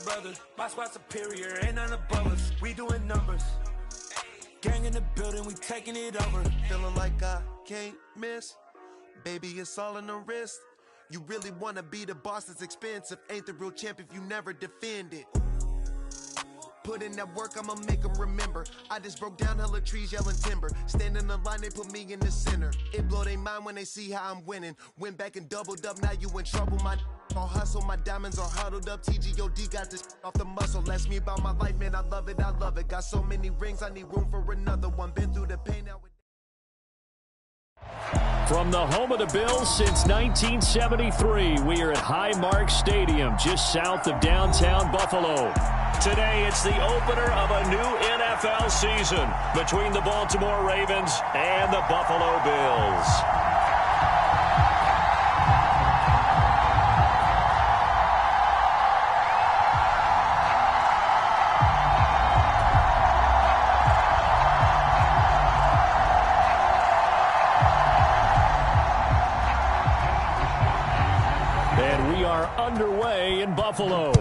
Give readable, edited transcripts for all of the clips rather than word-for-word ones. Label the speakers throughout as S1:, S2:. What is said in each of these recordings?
S1: brothers. My squad superior, ain't none above us. We doing numbers. Gang in the building, we taking it over.
S2: Feeling like I can't miss. Baby, it's all in the wrist. You really wanna be the boss, it's expensive. Ain't the real champ if you never defend it. Put in that work, I'ma make them remember. I just broke down hella trees, yelling timber. Stand in the line, they put me in the center. It blow their mind when they see how I'm winning. Went back and doubled up, now you in trouble. My all hustle, my diamonds are huddled up. TGOD got this off the muscle. Ask me about my life, man, I love it, I love it. Got so many rings, I need room for another one. Been through the pain now.
S3: From the home of the Bills since 1973, we are at Highmark Stadium, just south of downtown Buffalo. Today, it's the opener of a new NFL season between the Baltimore Ravens and the Buffalo Bills. And we are underway in Buffalo.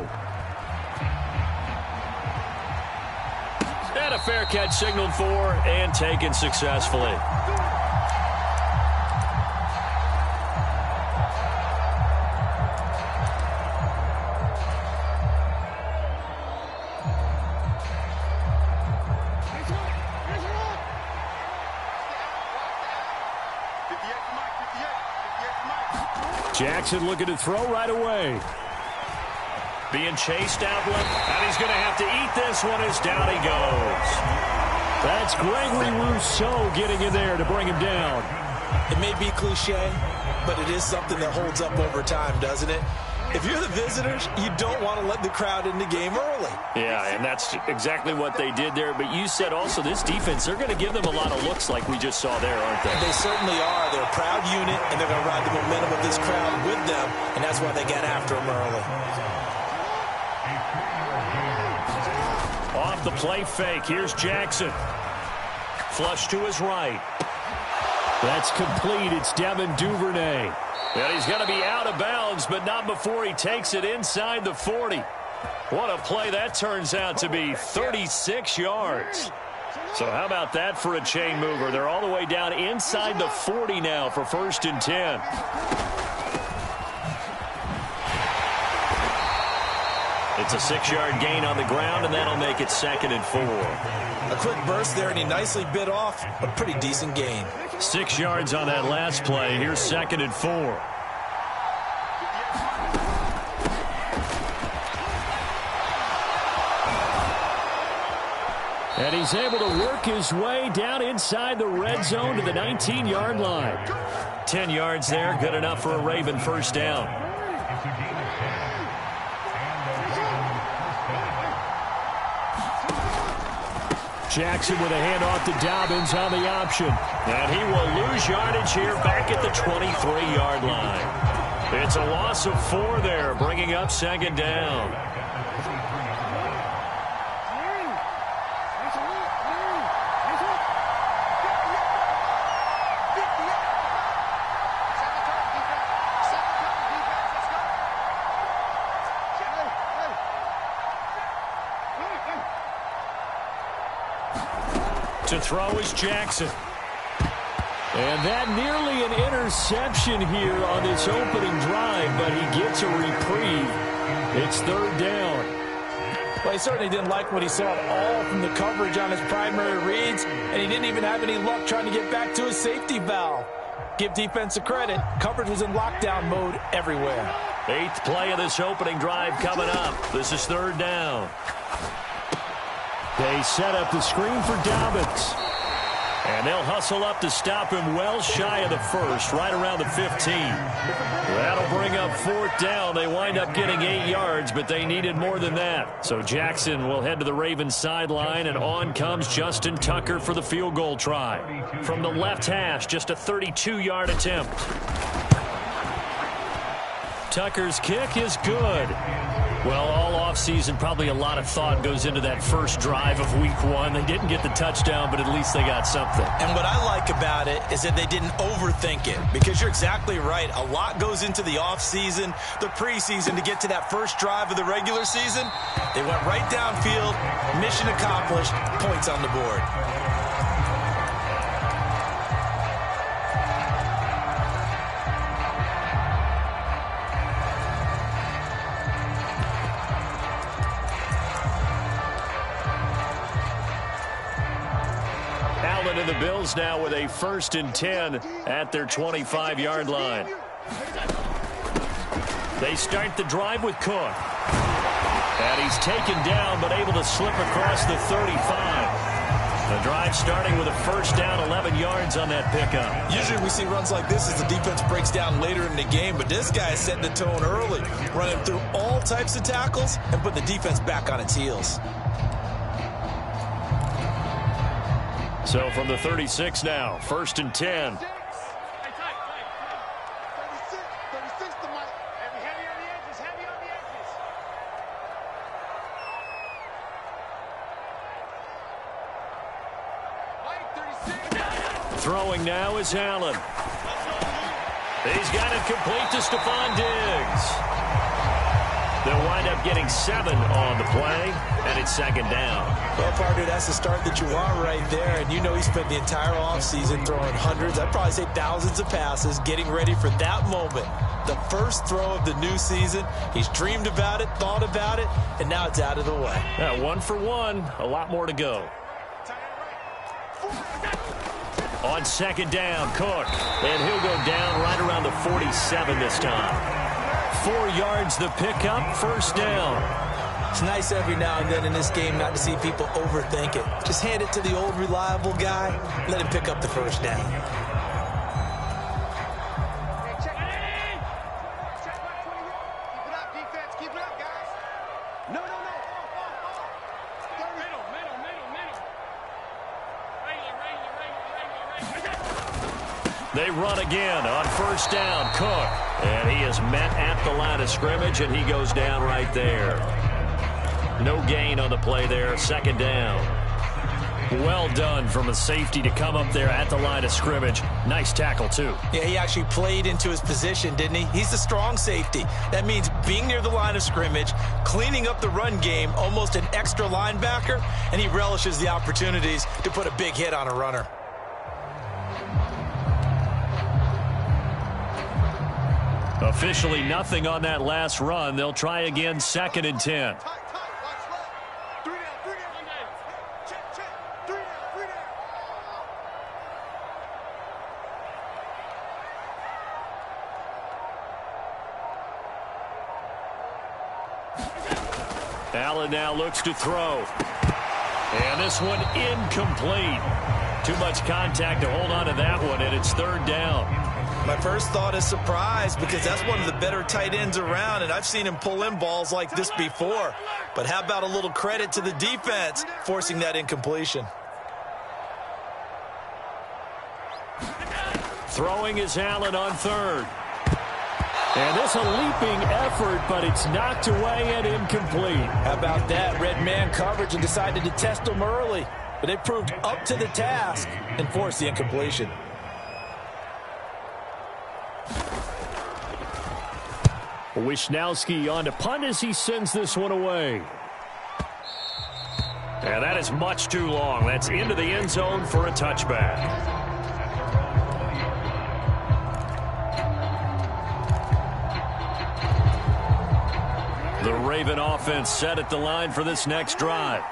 S3: And a fair catch signaled for and taken successfully. Jackson looking to throw right away. Being chased out, and he's going to have to eat this one as down he goes. That's Gregory Rousseau getting in there to bring him down.
S4: It may be cliche, but it is something that holds up over time, doesn't it? If you're the visitors, you don't want to let the crowd in the game early.
S3: Yeah, and that's exactly what they did there. But you said also this defense, they're going to give them a lot of looks like we just saw there, aren't they?
S4: They certainly are. They're a proud unit, and they're going to ride the momentum of this crowd with them, and that's why they get after them early.
S3: Off the play fake, here's Jackson. Flush to his right. That's complete. It's Devin Duvernay. And he's going to be out of bounds, but not before he takes it inside the 40. What a play that turns out to be, 36 yards. So how about that for a chain mover? They're all the way down inside the 40 now for 1st and 10. It's a 6-yard gain on the ground, and that'll make it 2nd and 4.
S4: A quick burst there, and he nicely bit off a pretty decent gain.
S3: 6 yards on that last play. Here's 2nd and 4. And he's able to work his way down inside the red zone to the 19-yard line. 10 yards there, good enough for a Raven 1st down. Jackson with a handoff to Dobbins on the option. And he will lose yardage here back at the 23-yard line. It's a loss of 4 there, bringing up 2nd down. To throw is Jackson. And that nearly an interception here on this opening drive, but he gets a reprieve. It's 3rd down.
S4: Well, he certainly didn't like what he saw at all from the coverage on his primary reads, and he didn't even have any luck trying to get back to his safety valve. Give defense a credit. Coverage was in lockdown mode everywhere.
S3: 8th play of this opening drive coming up. This is 3rd down. They set up the screen for Dobbins. And they'll hustle up to stop him well shy of the 1st, right around the 15. That'll bring up 4th down. They wind up getting 8 yards, but they needed more than that. So Jackson will head to the Ravens sideline, and on comes Justin Tucker for the field goal try. From the left hash, just a 32-yard attempt. Tucker's kick is good. Well, all offseason, probably a lot of thought goes into that first drive of week 1. They didn't get the touchdown, but at least they got something.
S4: And what I like about it is that they didn't overthink it, because you're exactly right. A lot goes into the offseason, the preseason, to get to that first drive of the regular season. They went right downfield, mission accomplished, points on the board.
S3: And the Bills now with a 1st and 10 at their 25-yard line. They start the drive with Cook. And he's taken down, but able to slip across the 35. The drive starting with a 1st down, 11 yards on that pickup.
S4: Usually we see runs like this as the defense breaks down later in the game, but this guy is setting the tone early, running through all types of tackles and putting the defense back on its heels.
S3: So from the 36 now, 1st and 10. Throwing now is Allen. He's got it complete to Stephon Diggs. They'll wind up getting 7 on the play, and it's 2nd down.
S4: Well, partner, that's the start that you want right there, and you know he spent the entire offseason throwing hundreds, I'd probably say thousands of passes, getting ready for that moment. The first throw of the new season. He's dreamed about it, thought about it, and now it's out of the way.
S3: Yeah, 1 for 1, a lot more to go. On 2nd down, Cook, and he'll go down right around the 47 this time. 4 yards the pickup, 1st down.
S4: It's nice every now and then in this game not to see people overthink it. Just hand it to the old reliable guy, let him pick up the 1st down.
S3: They run again on 1st down, Cook. And he is met at the line of scrimmage, and he goes down right there. No gain on the play there, 2nd down. Well done from a safety to come up there at the line of scrimmage. Nice tackle, too.
S4: Yeah, he actually played into his position, didn't he? He's the strong safety. That means being near the line of scrimmage, cleaning up the run game, almost an extra linebacker, and he relishes the opportunities to put a big hit on a runner.
S3: Officially nothing on that last run. They'll try again, 2nd and 10. Allen now looks to throw. And this one incomplete. Too much contact to hold on to that one, and it's 3rd down.
S4: My first thought is surprise, because that's one of the better tight ends around, and I've seen him pull in balls like this before. But how about a little credit to the defense forcing that incompletion?
S3: Throwing is Allen on 3rd. And this a leaping effort, but it's knocked away and incomplete.
S4: How about that? Red man coverage and decided to test him early. But they proved up to the task and forced the incompletion.
S3: Wisnowski on to punt as he sends this one away. And that is much too long. That's into the end zone for a touchback. The Raven offense set at the line for this next drive.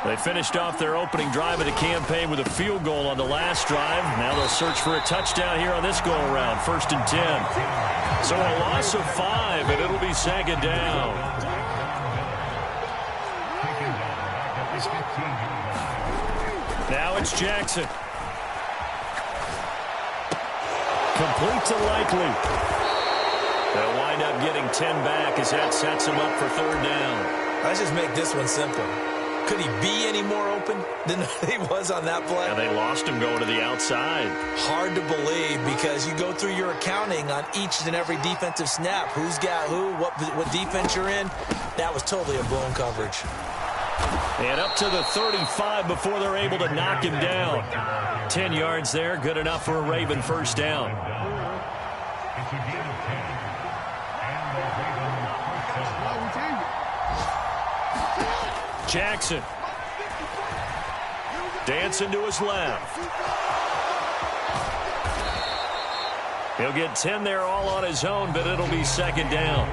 S3: They finished off their opening drive of the campaign with a field goal on the last drive. Now they'll search for a touchdown here on this go-around, 1st and 10. So a loss of 5, and it'll be 2nd down. Now it's Jackson. Complete to Likely. They'll wind up getting 10 back as that sets them up for 3rd down.
S4: Let's just make this one simple. Could he be any more open than he was on that play?
S3: Yeah, they lost him going to the outside.
S4: Hard to believe because you go through your accounting on each and every defensive snap. Who's got who, what defense you're in. That was totally a blown coverage.
S3: And up to the 35 before they're able to knock him down. 10 yards there, good enough for a Raven first down. Jackson. Dancing to his left. He'll get 10 there all on his own, but it'll be second down.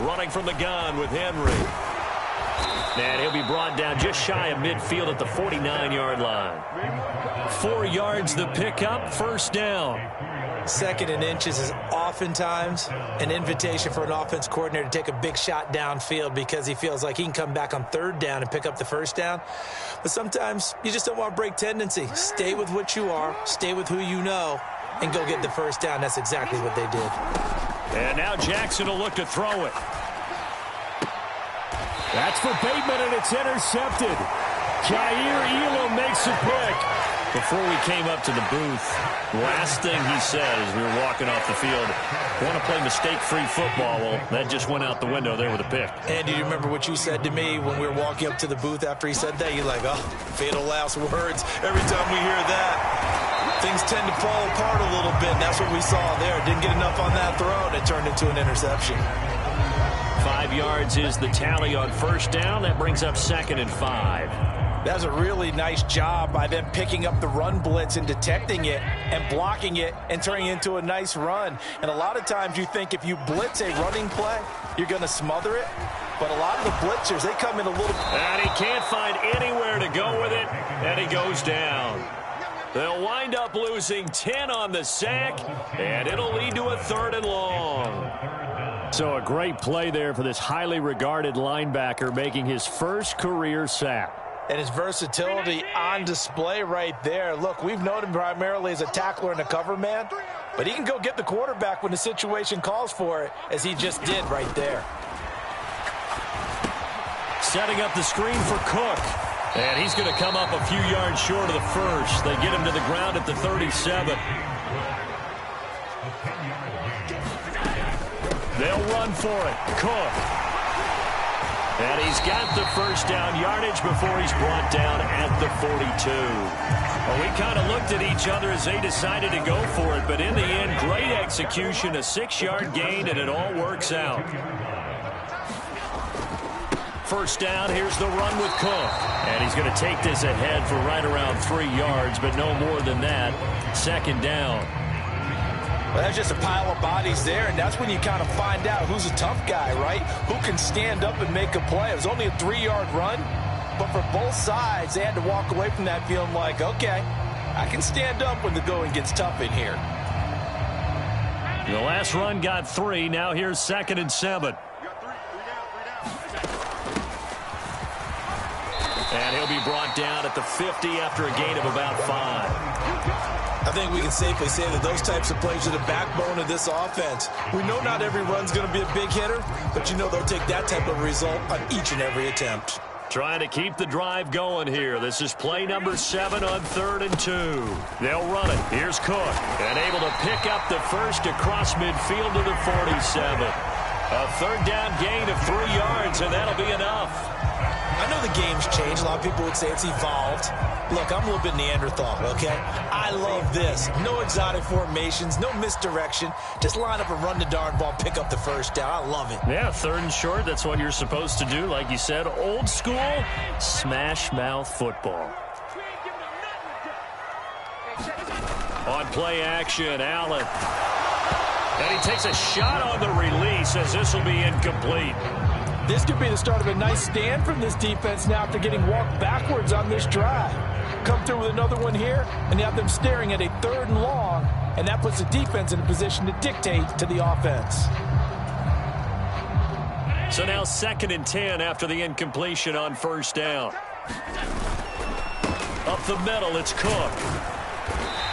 S3: Running from the gun with Henry. And he'll be brought down just shy of midfield at the 49-yard line. 4 yards the pickup, first down.
S4: Second and inches is oftentimes an invitation for an offense coordinator to take a big shot downfield because he feels like he can come back on third down and pick up the first down. But sometimes you just don't want to break tendency. Stay with what you are, stay with who you know, and go get the first down. That's exactly what they did.
S3: And now Jackson will look to throw it. That's for Bateman, and it's intercepted. Jair Elam makes a pick. Before we came up to the booth, last thing he said as we were walking off the field, want to play mistake-free football. Well, that just went out the window there with a pick.
S4: And do you remember what you said to me when we were walking up to the booth after he said that? You're like, oh, fatal last words. Every time we hear that, things tend to fall apart a little bit. And that's what we saw there. Didn't get enough on that throw, and it turned into an interception.
S3: 5 yards is the tally on first down. That brings up 2nd and 5.
S4: That was a really nice job by them picking up the run blitz and detecting it and blocking it and turning it into a nice run. And a lot of times you think if you blitz a running play, you're going to smother it. But a lot of the blitzers, they come in a little...
S3: And he can't find anywhere to go with it, and he goes down. They'll wind up losing 10 on the sack, and it'll lead to a 3rd and long. So a great play there for this highly regarded linebacker making his first career sack.
S4: And his versatility on display right there. Look, we've known him primarily as a tackler and a cover man, but he can go get the quarterback when the situation calls for it, as he just did right there.
S3: Setting up the screen for Cook. And he's going to come up a few yards short of the first. They get him to the ground at the 37. They'll run for it. Cook. And he's got the first down yardage before he's brought down at the 42. Well, we kind of looked at each other as they decided to go for it, but in the end, great execution, a 6-yard gain, and it all works out. First down, here's the run with Cook. And he's going to take this ahead for right around 3 yards, but no more than that. 2nd down.
S4: Well, that's just a pile of bodies there, and that's when you kind of find out who's a tough guy, right? Who can stand up and make a play. It was only a 3-yard run, but for both sides, they had to walk away from that feeling like, okay, I can stand up when the going gets tough in here.
S3: The last run got 3. Now here's 2nd and 7. And he'll be brought down at the 50 after a gain of about 5.
S4: I think we can safely say that those types of plays are the backbone of this offense. We know not every run's going to be a big hitter, but you know they'll take that type of result on each and every attempt.
S3: Trying to keep the drive going here. This is play number 7 on 3rd and 2. They'll run it. Here's Cook. And able to pick up the first across midfield to the 47. A 3rd down gain of 3 yards, and that'll be enough.
S4: I know the game's changed. A lot of people would say it's evolved. Look, I'm a little bit Neanderthal, okay? I love this. No exotic formations, no misdirection. Just line up and run the darn ball, pick up the first down. I love it.
S3: Yeah, 3rd and short. That's what you're supposed to do. Like you said, old school, smash mouth football. On play action, Allen. And he takes a shot on the release as this will be incomplete.
S4: This could be the start of a nice stand from this defense now after getting walked backwards on this drive. Come through with another one here, and you have them staring at a 3rd and long, and that puts the defense in a position to dictate to the offense.
S3: So now 2nd and 10 after the incompletion on first down. Up the middle, it's Cook.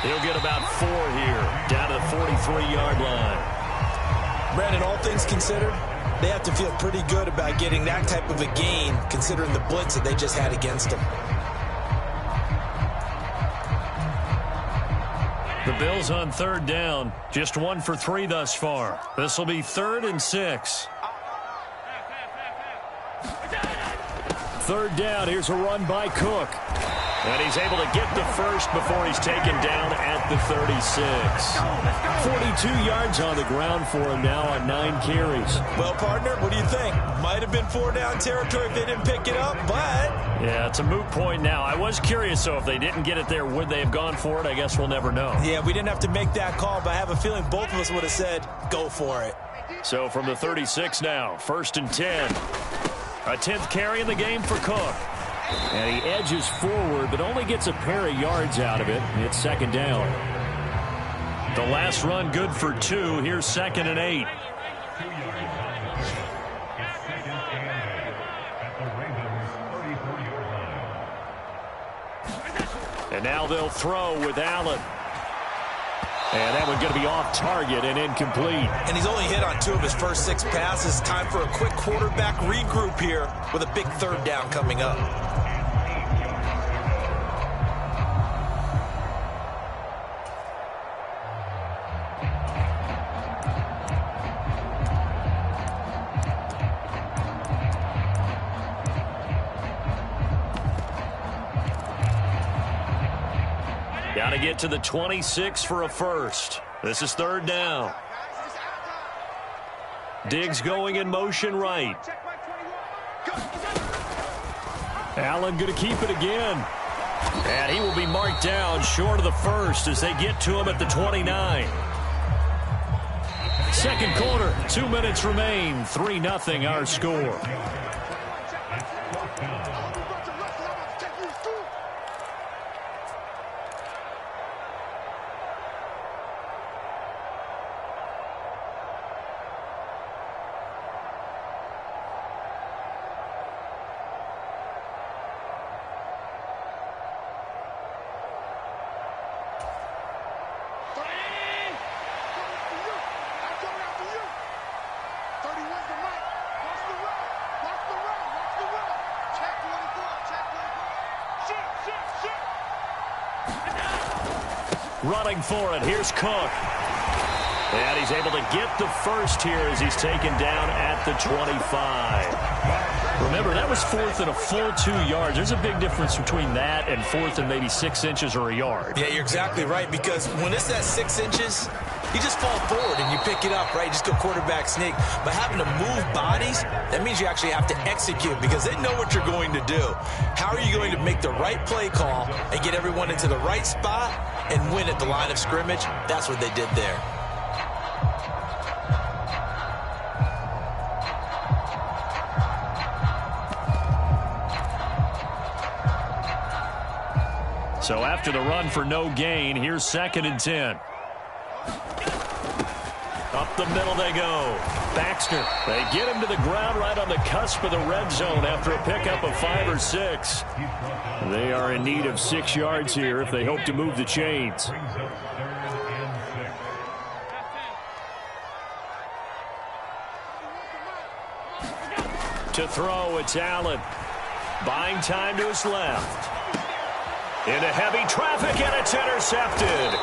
S3: He'll get about 4 here, down to the 43-yard line.
S4: Brandon, all things considered, they have to feel pretty good about getting that type of a gain, considering the blitz that they just had against them.
S3: The Bills on 3rd down, just 1 for 3 thus far. This will be 3rd and 6. 3rd down, here's a run by Cook. And he's able to get the first before he's taken down at the 36. 42 yards on the ground for him now on 9 carries.
S4: Well, partner, what do you think? Might have been 4-down territory if they didn't pick it up, but...
S3: Yeah, it's a moot point now. I was curious, so if they didn't get it there, would they have gone for it? I guess we'll never know.
S4: Yeah, we didn't have to make that call, but I have a feeling both of us would have said, go for it.
S3: So from the 36 now, 1st and 10. A 10th carry in the game for Cook. And he edges forward, but only gets a pair of yards out of it. It's 2nd down. The last run good for 2. Here's 2nd and 8. And now they'll throw with Allen. And that one's going to be off target and incomplete.
S4: And he's only hit on 2 of his first 6 passes. Time for a quick quarterback regroup here with a big 3rd down coming up.
S3: Got to get to the 26 for a first. This is 3rd down. Diggs going in motion right. Allen going to keep it again. And he will be marked down short of the first as they get to him at the 29. 2nd quarter, 2 minutes remain. 3-0 our score. Running for it. Here's Cook. And he's able to get the first here as he's taken down at the 25. Remember, that was 4th and a full 2 yards. There's a big difference between that and 4th and maybe 6 inches or a yard.
S4: Yeah, you're exactly right, because when it's at 6 inches, you just fall forward and you pick it up, right? You just go quarterback sneak. But having to move bodies, that means you actually have to execute because they know what you're going to do. How are you going to make the right play call and get everyone into the right spot and win at the line of scrimmage? That's what they did there.
S3: So after the run for no gain, here's 2nd and 10. Up the middle they go. Baxter. They get him to the ground right on the cusp of the red zone after a pickup of 5 or 6. They are in need of 6 yards here if they hope to move the chains. To throw, it's Allen. Buying time to his left. Into heavy traffic, and it's intercepted.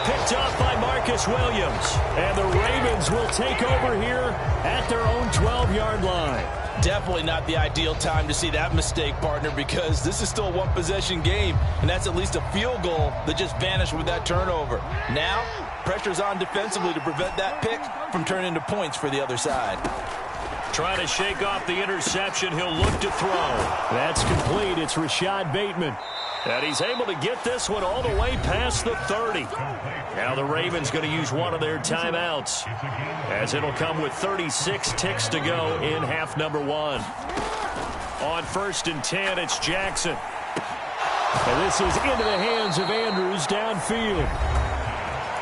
S3: Picked off by Marcus Williams. And the Ravens will take over here at their own 12-yard line.
S4: Definitely not the ideal time to see that mistake, partner, because this is still a one-possession game, and that's at least a field goal that just vanished with that turnover. Now, pressure's on defensively to prevent that pick from turning into points for the other side.
S3: Trying to shake off the interception. He'll look to throw. That's complete. It's Rashad Bateman. And he's able to get this one all the way past the 30. Now the Ravens going to use one of their timeouts, as it'll come with 36 ticks to go in half number 1. On 1st and 10, it's Jackson. And this is into the hands of Andrews downfield.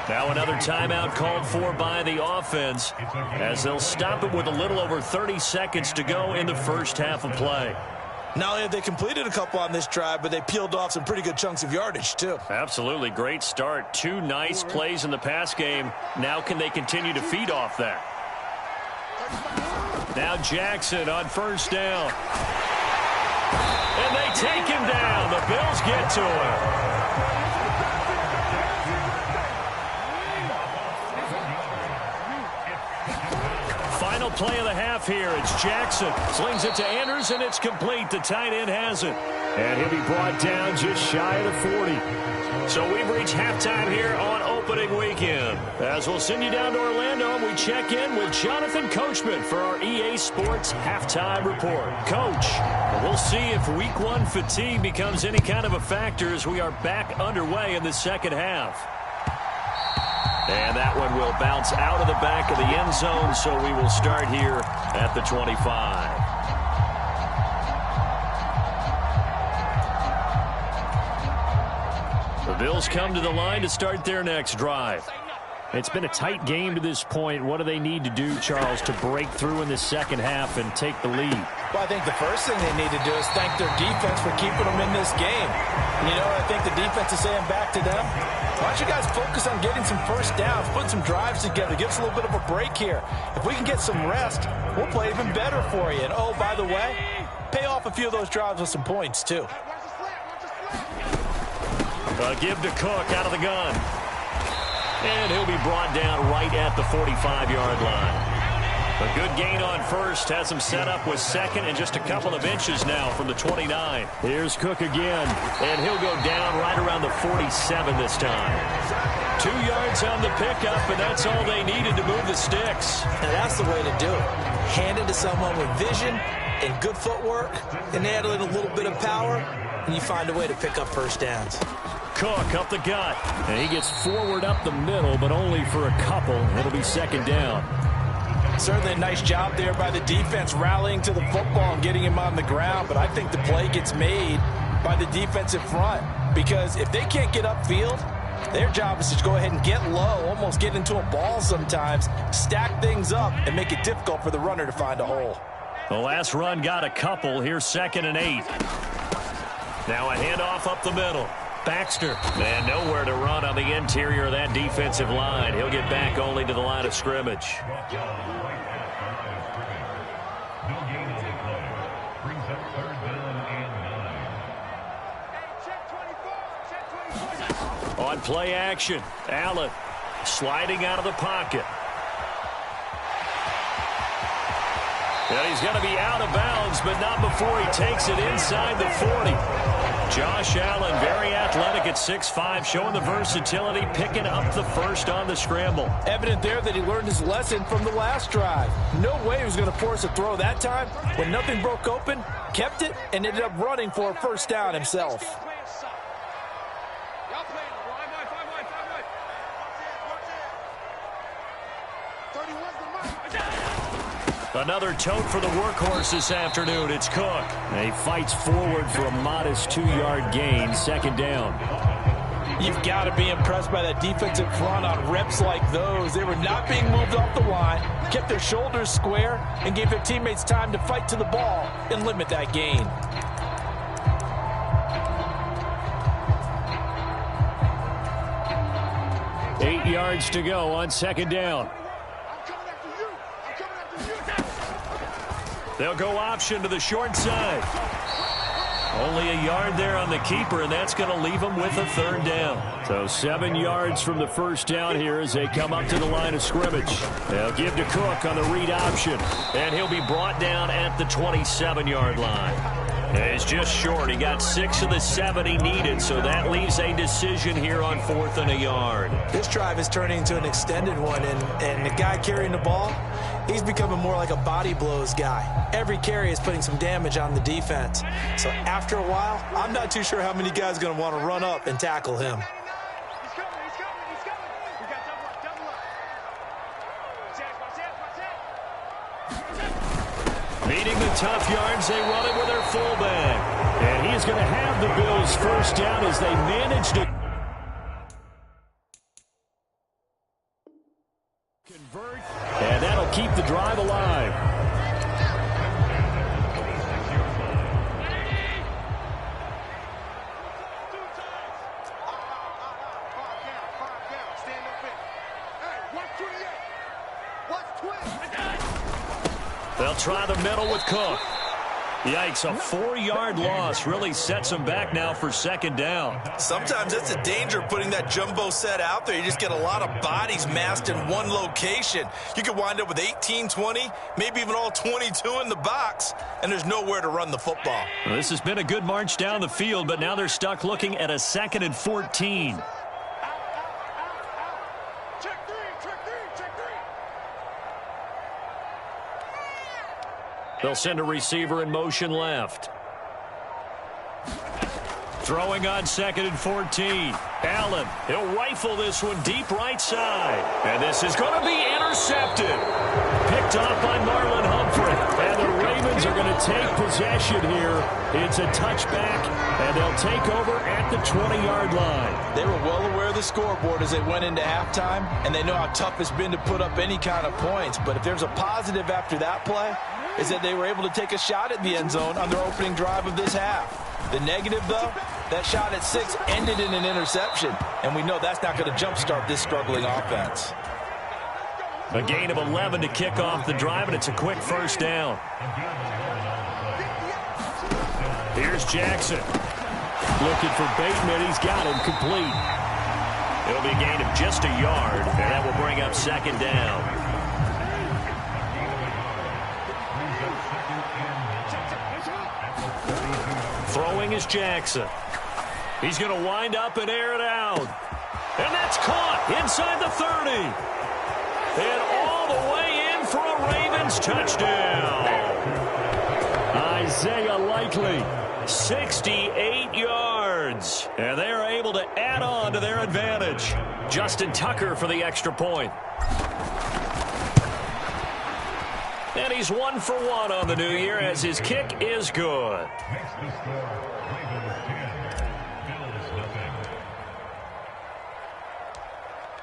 S3: Now another timeout called for by the offense, as they'll stop it with a little over 30 seconds to go in the first half of play.
S4: Not only have they completed a couple on this drive, but they peeled off some pretty good chunks of yardage, too.
S3: Absolutely. Great start. 2 nice plays in the pass game. Now can they continue to feed off that? Now Jackson on first down. And they take him down. The Bills get to him. Final play of the half here. It's Jackson. Slings it to Andrews, and it's complete. The tight end has it. And he'll be brought down just shy of the 40. So we've reached halftime here on opening weekend. As we'll send you down to Orlando, we check in with Jonathan Coachman for our EA Sports Halftime Report. Coach, we'll see if Week 1 fatigue becomes any kind of a factor as we are back underway in the second half. And that one will bounce out of the back of the end zone, so we will start here at the 25. The Bills come to the line to start their next drive. It's been a tight game to this point. What do they need to do, Charles, to break through in the second half and take the lead?
S4: Well, I think the first thing they need to do is thank their defense for keeping them in this game. And you know what I think the defense is saying back to them? Why don't you guys focus on getting some first downs, put some drives together, give us a little bit of a break here. If we can get some rest, we'll play even better for you. And, oh, by the way, pay off a few of those drives with some points, too.
S3: Give to Cook out of the gun. And he'll be brought down right at the 45-yard line. A good gain on first has him set up with second and just a couple of inches now from the 29. Here's Cook again, and he'll go down right around the 47 this time. 2 yards on the pickup, and that's all they needed to move the sticks.
S4: Now that's the way to do it. Hand it to someone with vision and good footwork, and add in a little bit of power, and you find a way to pick up first downs.
S3: Cook up the gut, and he gets forward up the middle, but only for a couple. It'll be second down.
S4: Certainly a nice job there by the defense rallying to the football and getting him on the ground, but I think the play gets made by the defensive front because if they can't get upfield, their job is to go ahead and get low, almost get into a ball sometimes, stack things up, and make it difficult for the runner to find a hole.
S3: The last run got a couple. Here's 2nd and 8. Now a handoff up the middle. Baxter, and nowhere to run on the interior of that defensive line. He'll get back only to the line of scrimmage. On play action, Allen sliding out of the pocket. And he's going to be out of bounds, but not before he takes it inside the 40. Josh Allen, very athletic at 6'5", showing the versatility, picking up the first on the scramble.
S4: Evident there that he learned his lesson from the last drive. No way he was going to force a throw that time. When nothing broke open, kept it, and ended up running for a first down himself.
S3: Another tote for the workhorse this afternoon. It's Cook. And he fights forward for a modest 2-yard gain. Second down.
S4: You've got to be impressed by that defensive front on reps like those. They were not being moved off the line, kept their shoulders square, and gave their teammates time to fight to the ball and limit that gain.
S3: Eight yards to go on second down. They'll go option to the short side. Only a yard there on the keeper, and that's going to leave them with a third down. So 7 yards from the first down here as they come up to the line of scrimmage. They'll give to Cook on the read option, and he'll be brought down at the 27-yard line. He's just short. He got 6 of the 7 he needed, so that leaves a decision here on 4th and a yard.
S4: This drive is turning into an extended one, and the guy carrying the ball, he's becoming more like a body blows guy. Every carry is putting some damage on the defense. So after a while, I'm not too sure how many guys are going to want to run up and tackle him.
S5: He's coming. We got double up.
S3: Beating the tough yards, they run it with their fullback. And he is going to have the Bills first down as they manage to convert. And that'll keep the drive alive. They'll try the middle with Cook. Yikes, a 4-yard loss really sets them back now for second down.
S6: Sometimes that's the danger of putting that jumbo set out there. You just get a lot of bodies massed in one location. You could wind up with 18, 20, maybe even all 22 in the box, and there's nowhere to run the football.
S3: Well, this has been a good march down the field, but now they're stuck looking at a 2nd and 14. They'll send a receiver in motion left. Throwing on 2nd and 14. Allen, he'll rifle this one deep right side. And this is going to be intercepted. Picked off by Marlon Humphrey. And the Ravens are going to take possession here. It's a touchback, and they'll take over at the 20-yard line.
S4: They were well aware of the scoreboard as they went into halftime, and they know how tough it's been to put up any kind of points. But if there's a positive after that play, is that they were able to take a shot at the end zone on their opening drive of this half. The negative, though, that shot at 6 ended in an interception, and we know that's not going to jumpstart this struggling offense.
S3: A gain of 11 to kick off the drive, and it's a quick first down. Here's Jackson. Looking for Bateman. He's got him complete. It'll be a gain of just a yard, and that will bring up second down. Throwing is Jackson. He's going to wind up and air it out. And that's caught inside the 30. And all the way in for a Ravens touchdown. Isaiah Likely, 68 yards. And they are able to add on to their advantage. Justin Tucker for the extra point. And he's 1 for 1 on the new year as his kick is good.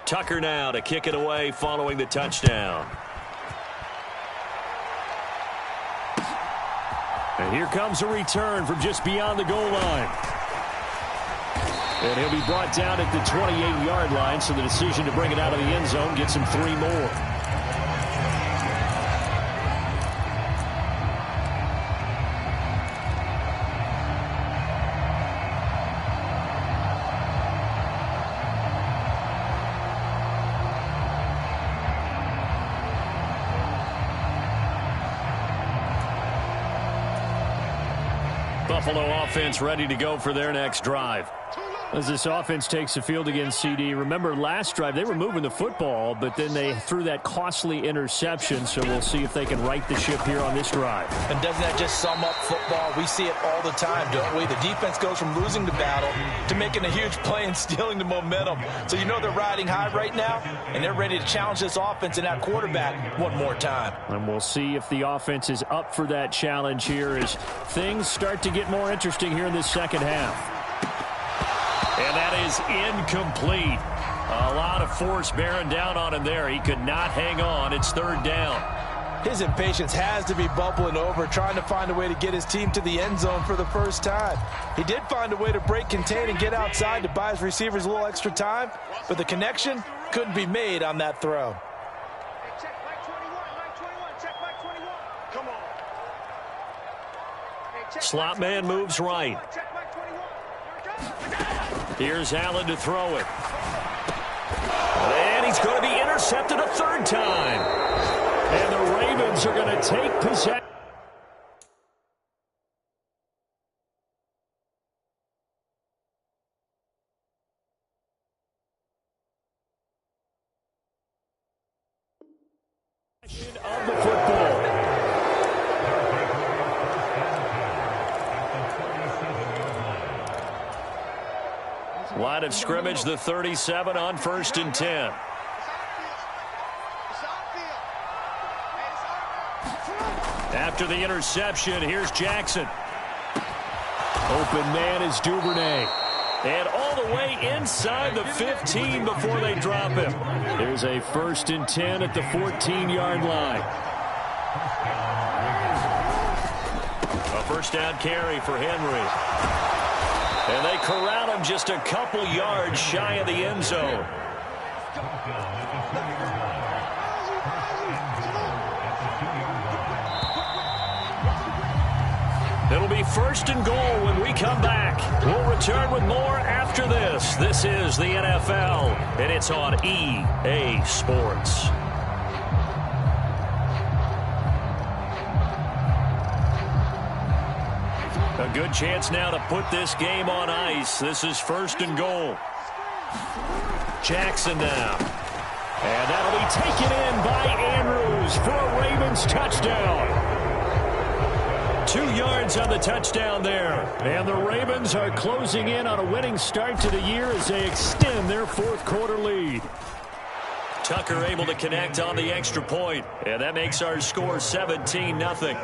S3: Tucker now to kick it away following the touchdown. And here comes a return from just beyond the goal line. And he'll be brought down at the 28-yard line, so the decision to bring it out of the end zone gets him 3 more. Buffalo offense ready to go for their next drive. As this offense takes the field against CD, remember last drive they were moving the football, but then they threw that costly interception, so we'll see if they can right the ship here on this drive.
S4: And doesn't that just sum up football? We see it all the time, don't we? The defense goes from losing the battle to making a huge play and stealing the momentum. So you know they're riding high right now, and they're ready to challenge this offense and that quarterback one more time.
S3: And we'll see if the offense is up for that challenge here as things start to get more interesting here in this second half. And that is incomplete. A lot of force bearing down on him there. He could not hang on. It's third down.
S4: His impatience has to be bubbling over, trying to find a way to get his team to the end zone for the first time. He did find a way to break contain and get outside to buy his receivers a little extra time, but the connection couldn't be made on that throw.
S5: Check back 21, check back 21. Come on.
S3: Slot man moves right.
S5: Check back 21.
S3: Here's Allen to throw it. And he's going to be intercepted a third time. And the Ravens are going to take possession. Of the football. Line of scrimmage, the 37 on 1st and 10. After the interception, here's Jackson. Open man is Duvernay. And all the way inside the 15 before they drop him. There's a 1st and 10 at the 14-yard line. A first down carry for Henry. And they corral him just a couple yards shy of the end zone. It'll be 1st and goal when we come back. We'll return with more after this. This is the NFL, and it's on EA Sports. A good chance now to put this game on ice. This is 1st and goal. Jackson now. And that'll be taken in by Andrews for a Ravens touchdown. 2 yards on the touchdown there. And the Ravens are closing in on a winning start to the year as they extend their 4th quarter lead. Tucker able to connect on the extra point. And that makes our score 17-0.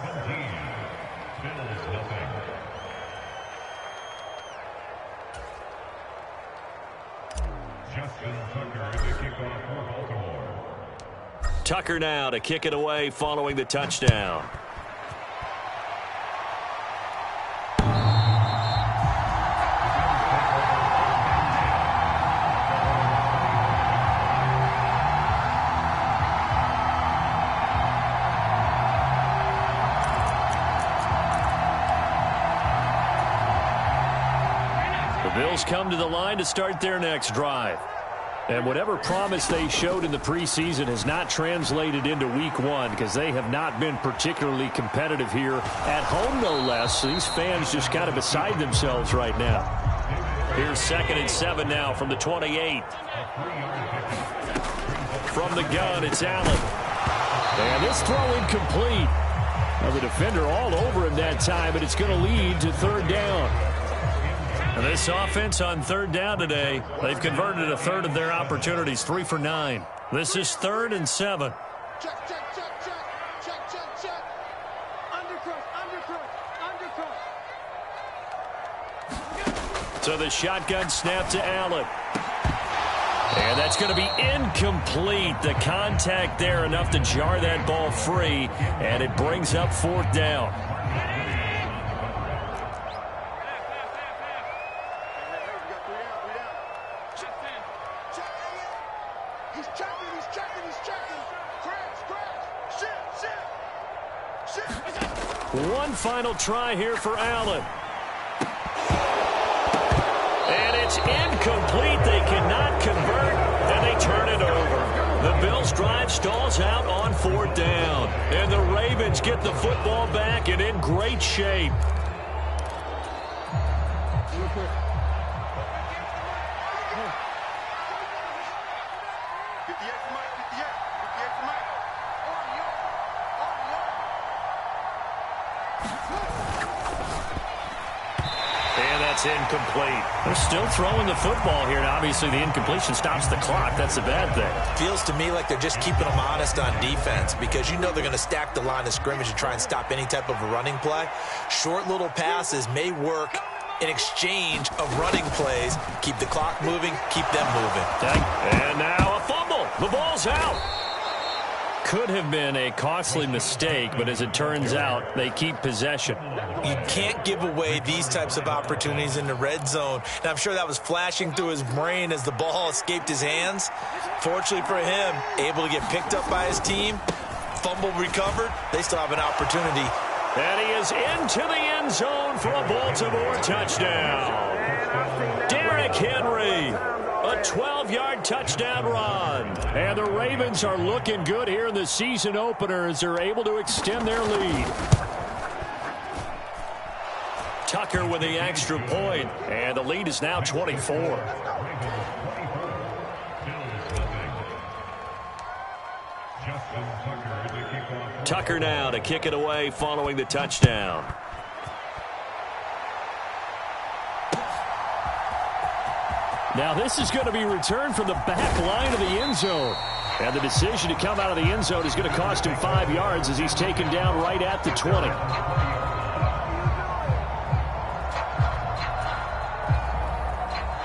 S3: Tucker now to kick it away following the touchdown. The Bills come to the line to start their next drive. And whatever promise they showed in the preseason has not translated into week 1 because they have not been particularly competitive here at home, no less. These fans just kind of beside themselves right now. Here's 2nd and 7 now from the 28. From the gun, it's Allen. And this throw incomplete. Now the defender all over him that time, but it's going to lead to 3rd down. And this offense on 3rd down today, they've converted a third of their opportunities, 3 for 9. This is 3rd and 7.
S5: Check, check, check, check, check, check, check. Undercross.
S3: So the shotgun snap to Allen. And that's going to be incomplete. The contact there enough to jar that ball free, and it brings up 4th down. One final try here for Allen. And it's incomplete. They cannot convert, and they turn it over. The Bills' drive stalls out on 4th down. And the Ravens get the football back and in great shape. Incomplete. They're still throwing the football here, and obviously the incompletion stops the clock. That's a bad thing.
S6: Feels to me like they're just keeping them honest on defense because you know they're going to stack the line of scrimmage and try and stop any type of a running play. Short little passes may work in exchange of running plays. Keep the clock moving, keep them moving.
S3: And now a fumble. The ball's out. Could have been a costly mistake, but as it turns out, they keep possession.
S6: You can't give away these types of opportunities in the red zone. And I'm sure that was flashing through his brain as the ball escaped his hands. Fortunately for him, able to get picked up by his team, fumble recovered, they still have an opportunity.
S3: And he is into the end zone for a Baltimore touchdown. Derrick Henry. A 12-yard touchdown run. And the Ravens are looking good here in the season opener as they're able to extend their lead. Tucker with the extra point, and the lead is now 24. Tucker now to kick it away following the touchdown. Now this is going to be returned from the back line of the end zone. And the decision to come out of the end zone is going to cost him 5 yards as he's taken down right at the 20.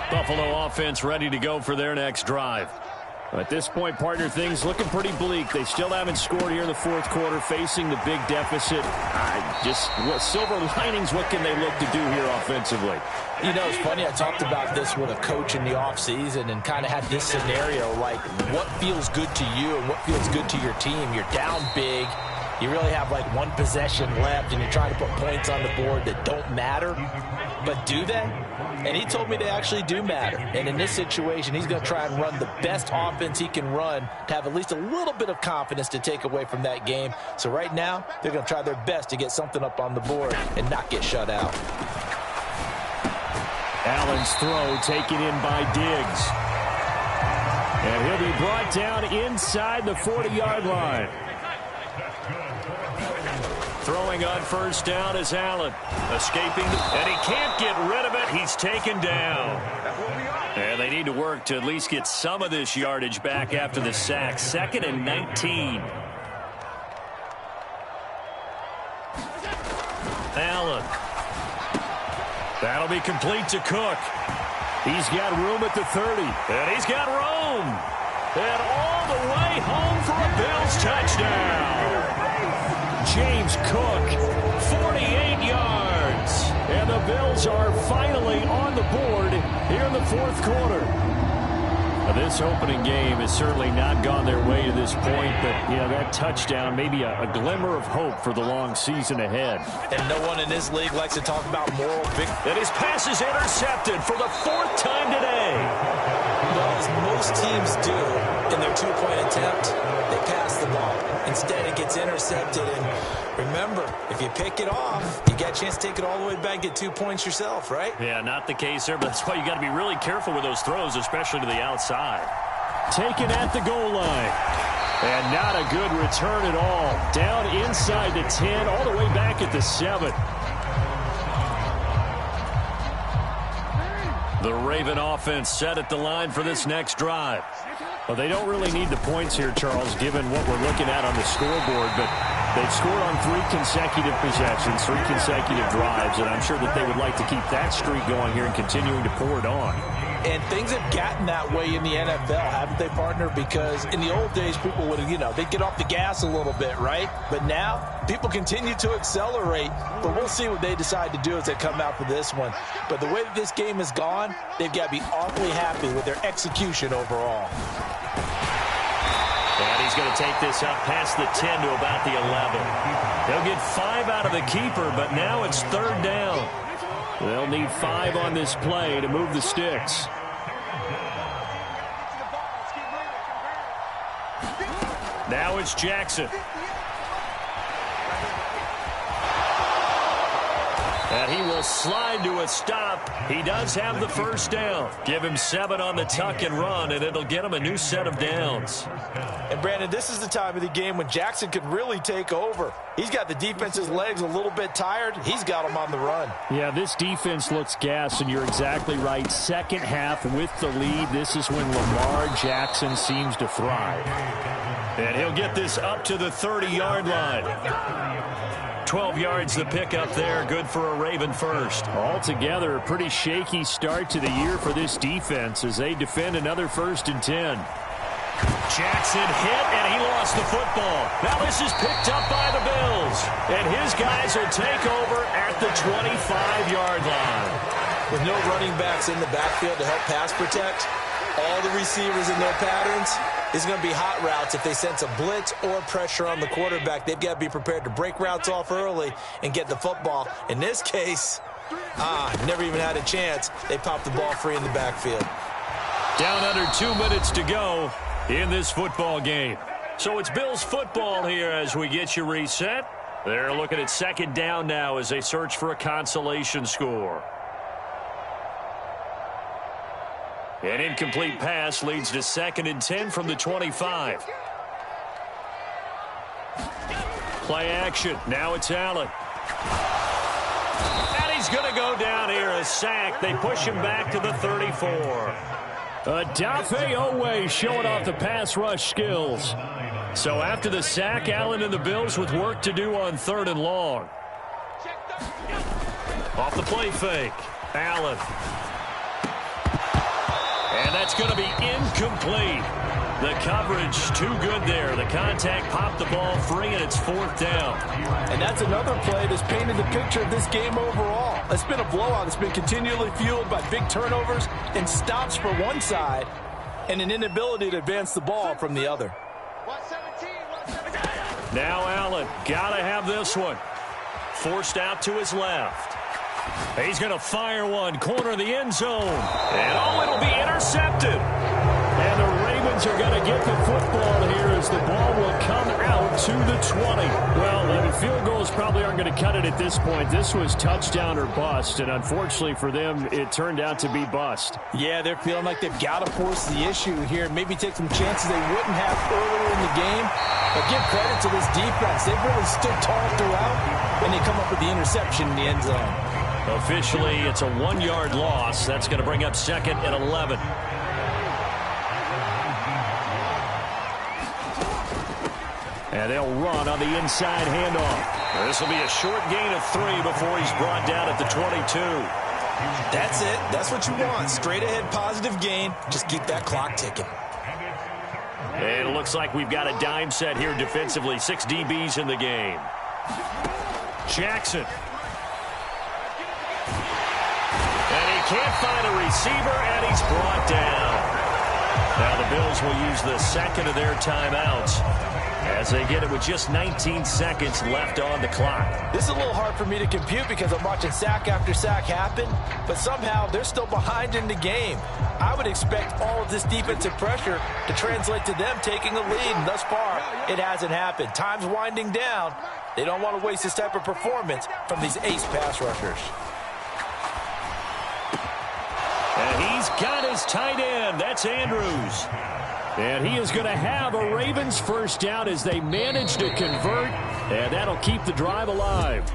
S3: Buffalo offense ready to go for their next drive. At this point, partner, things looking pretty bleak. They still haven't scored here in the 4th quarter, facing the big deficit. Silver linings, what can they look to do here offensively?
S4: You know, it's funny, I talked about this with a coach in the offseason and kind of had this scenario, like what feels good to you and what feels good to your team. You're down big. you really have like one possession left and you're trying to put points on the board that don't matter. But do they? And he told me they actually do matter. And in this situation, he's going to try and run the best offense he can run to have at least a little bit of confidence to take away from that game. So right now, they're going to try their best to get something up on the board and not get shut out.
S3: Allen's throw taken in by Diggs. And he'll be brought down inside the 40-yard line. Throwing on first down is Allen. Escaping, and he can't get rid of it. He's taken down. And they need to work to at least get some of this yardage back after the sack. 2nd and 19. Allen. That'll be complete to Cook. He's got room at the 30. And he's got room. And all the way home for a Bills touchdown. James Cook, 48 yards. And the Bills are finally on the board here in the 4th quarter. Now, this opening game has certainly not gone their way to this point, but, that touchdown may be a glimmer of hope for the long season ahead.
S4: And no one in this league likes to talk about moral victory.
S3: And his pass is intercepted for the 4th time today.
S4: Well, as most teams do in their two-point attempt, they pass the ball. Instead, it gets intercepted. And remember, if you pick it off, you got a chance to take it all the way back, get 2 points yourself, right?
S3: Yeah, not the case there, but that's why you got to be really careful with those throws, especially to the outside. Taken at the goal line. And not a good return at all. Down inside the 10, all the way back at the 7. The Raven offense set at the line for this next drive. Well, they don't really need the points here, Charles, given what we're looking at on the scoreboard, but they've scored on 3 consecutive possessions, 3 consecutive drives, and I'm sure that they would like to keep that streak going here and continuing to pour it on.
S4: And things have gotten that way in the NFL, haven't they, partner? Because in the old days, people would, they'd get off the gas a little bit, right? But now, people continue to accelerate. But we'll see what they decide to do as they come out for this one. But the way that this game has gone, they've got to be awfully happy with their execution overall.
S3: And he's going to take this up past the 10 to about the 11. They'll get 5 out of the keeper, but now it's 3rd down. They'll need 5 on this play to move the sticks. Now it's Jackson. And he will slide to a stop. He does have the first down. Give him 7 on the tuck and run, and it'll get him a new set of downs.
S4: And, Brandon, this is the time of the game when Jackson could really take over. He's got the defense's legs a little bit tired. He's got them on the run.
S3: Yeah, this defense looks gassed, and you're exactly right. Second half with the lead, this is when Lamar Jackson seems to thrive. And he'll get this up to the 30-yard line. 12 yards the pickup there, good for a Raven first. Altogether, a pretty shaky start to the year for this defense as they defend another 1st and 10. Jackson hit, and he lost the football. Now this is picked up by the Bills, and his guys will take over at the 25-yard line.
S4: With no running backs in the backfield to help pass protect, all the receivers in their patterns, it's going to be hot routes. If they sense a blitz or pressure on the quarterback, they've got to be prepared to break routes off early and get the football. In this case, never even had a chance. They popped the ball free in the backfield.
S3: Down under 2 minutes to go in this football game. So it's Bills football here as we get you reset. They're looking at 2nd down now as they search for a consolation score. An incomplete pass leads to 2nd and 10 from the 25. Play action. Now it's Allen. And he's going to go down here, a sack. They push him back to the 34. Adafe Owe showing off the pass rush skills. So after the sack, Allen and the Bills with work to do on 3rd and long. Off the play fake. Allen. And that's going to be incomplete. The coverage too good there. The contact popped the ball free, and it's 4th down.
S4: And that's another play that's painted the picture of this game overall. It's been a blowout. It's been continually fueled by big turnovers and stops for one side and an inability to advance the ball from the other.
S3: Now Allen, gotta have this one. Forced out to his left. He's going to fire one, corner of the end zone. And it'll be intercepted. And the Ravens are going to get the football here as the ball will come out to the 20. Well, field goals probably aren't going to cut it at this point. This was touchdown or bust, and unfortunately for them, it turned out to be bust.
S4: Yeah, they're feeling like they've got to force the issue here, maybe take some chances they wouldn't have earlier in the game. But give credit to this defense. They've really stood tall throughout, and they come up with the interception in the end zone.
S3: Officially, it's a 1-yard loss. That's going to bring up 2nd and 11. And they'll run on the inside handoff. This will be a short gain of 3 before he's brought down at the 22.
S6: That's it. That's what you want. Straight ahead positive gain. Just keep that clock ticking.
S3: And it looks like we've got a dime set here defensively. 6 DBs in the game. Jackson. And he can't find a receiver, and he's brought down. Now the Bills will use the second of their timeouts as they get it with just 19 seconds left on the clock.
S4: This is a little hard for me to compute because I'm watching sack after sack happen, but somehow they're still behind in the game. I would expect all of this defensive pressure to translate to them taking a lead, and thus far, it hasn't happened. Time's winding down. They don't want to waste this type of performance from these ace pass rushers.
S3: And he's got his tight end. That's Andrews. And he is going to have a Ravens first down as they manage to convert, and that'll keep the drive alive.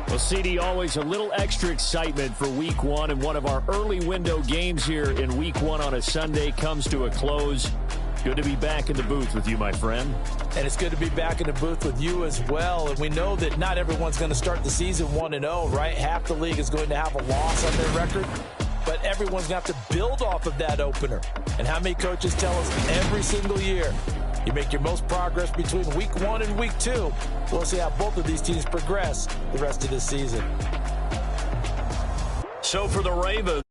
S3: Well, CD, always a little extra excitement for Week 1, and one of our early window games here in Week 1 on a Sunday comes to a close. Good to be back in the booth with you, my friend.
S4: And it's good to be back in the booth with you as well. And we know that not everyone's going to start the season 1-0, right? Half the league is going to have a loss on their record. But everyone's going to have to build off of that opener. And how many coaches tell us every single year, you make your most progress between Week 1 and Week 2. We'll see how both of these teams progress the rest of this season.
S3: So for the Ravens,